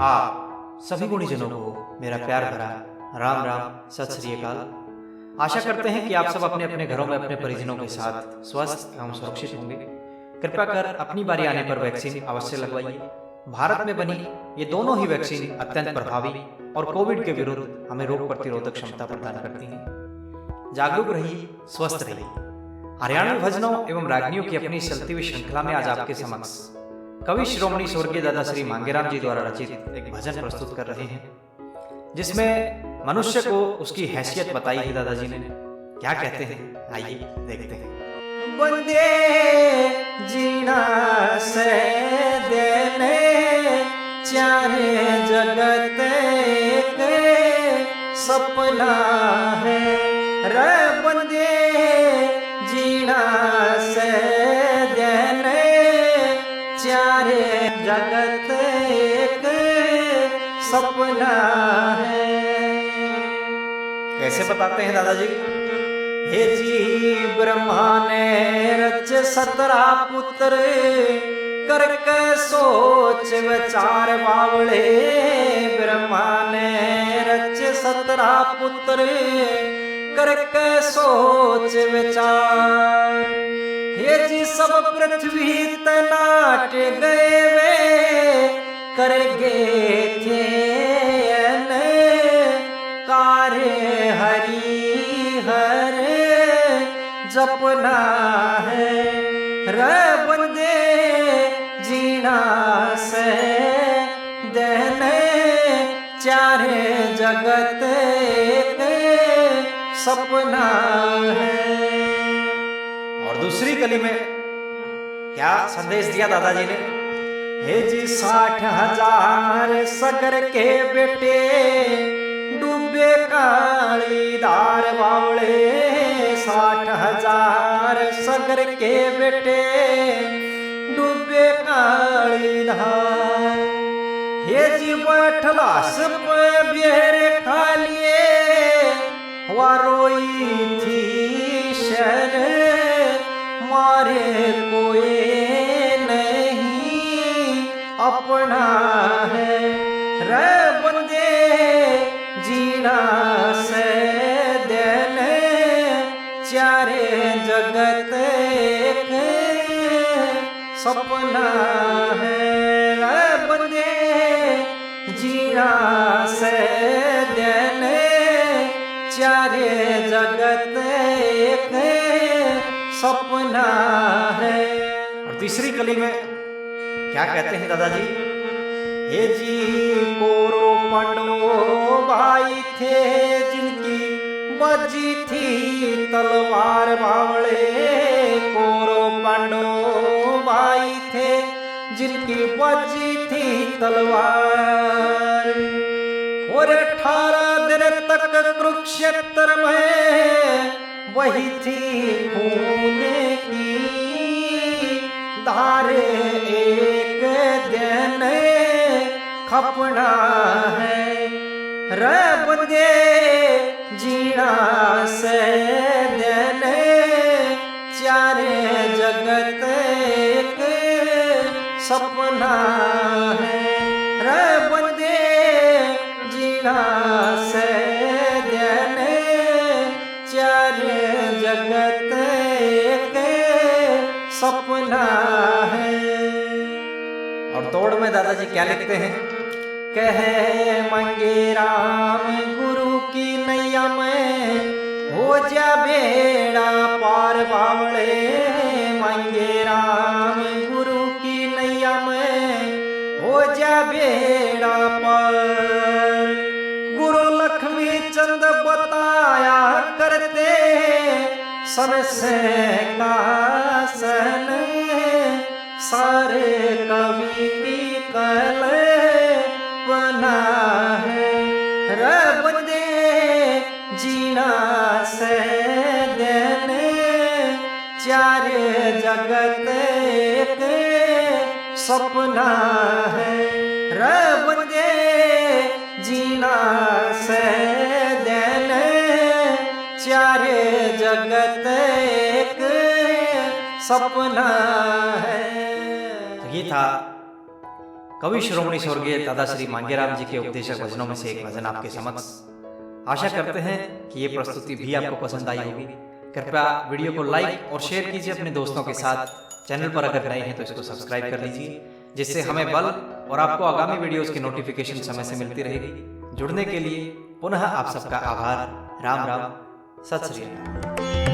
आप सभी गुणीजनों को मेरा प्यार भरा राम राम सत श्री अकाल। आशा करते हैं कि आप सब अपने अपने घरों में अपने परिजनों के साथ स्वस्थ एवं सुरक्षित होंगे। कृपया कर अपनी बारी आने पर वैक्सीन अवश्य लगवाइए। भारत में बनी ये दोनों ही वैक्सीन अत्यंत प्रभावी और कोविड के विरुद्ध हमें रोग प्रतिरोधक क्षमता प्रदान करती हैं। जागरूक रहिए, स्वस्थ रहिए। हरियाणवी भजनों एवं रागनियों की अपनी चलती हुई श्रृंखला में आज आपके समक्ष कवि श्रोमणी स्वर्गीय दादा श्री मांगेराम जी द्वारा रचित एक भजन प्रस्तुत कर रहे हैं, जिसमें मनुष्य को उसकी हैसियत बताई है। दादाजी ने क्या कहते हैं, आइए देखते हैं। बंदे जीना से देने चाहे जगत के सपना है रे। बंदे जीना से देने चाहे जगत के सपना है। कैसे बताते हैं दादाजी? हे जी ब्रह्मा ने रच 17 पुत्र करके सोच विचार बावले। ब्रह्मा ने रच 17 पुत्र करके सोच विचार। हे जी सब पृथ्वी तनाट गए वे करगे थे कार्य हरि हर जपना है रे। बंदे जीना से देने चारे जगत के सपना है। और दूसरी कली में क्या संदेश दिया दादाजी ने? हे जी 60,000 सगर के बेटे डूबे काली धार बावले। 60,000 सगर के बेटे डूबे काली धार। हे जी बैठला सब बेरे खा लिए वारोई थी शर मारे कोई नहीं अपना है रे। बंदे जीना से देने चारे जगत के सपना है रे। बंदे जीना से देने चारे जगत के सपना है। और तीसरी कली में क्या कहते हैं दादाजी? हे जी कोरो पंडो भाई थे जिनकी बजी थी तलवार बावले। कोरो पंडो भाई थे जिनकी बजी थी तलवार। और 18 दिन तक कुरुक्षेत्र में वही थी खून की धारे। एक दिन खपना है रे। बंदे जीना से देने चारे जगत के सपना है रे। बंदे जीना से देने चारे जगत के सपना है। और तोड़ में दादाजी क्या लिखते हैं? कहे मंगे राम गुरु की नैया में हो जा बेड़ा पार बावले। मंगे राम गुरु की नैया में हो जा बेड़ा पार। गुरु लक्ष्मी चंद बताया करते सन से का सन सारे कवि की कल बना है रे। बंदे जीना से देने चारे जगत के सपना है रे। बंदे जीना से देने चारे जगत के सपना है। तो ये था कवि श्रोमणी स्वर्गीय दादा श्री मांगेराम जी के उपदेशक भजनों में से एक भजन आपके समक्ष। आशा करते हैं कि ये प्रस्तुति भी आपको पसंद आई होगी। कृपया वीडियो को लाइक और शेयर कीजिए अपने दोस्तों के साथ। चैनल पर अगर नए हैं तो इसको सब्सक्राइब कर लीजिए, जिससे हमें बल और आपको आगामी वीडियोस की नोटिफिकेशन समय से मिलती रहेगी। जुड़ने के लिए पुनः आप सबका आभार। राम राम, सत श्री अकाल।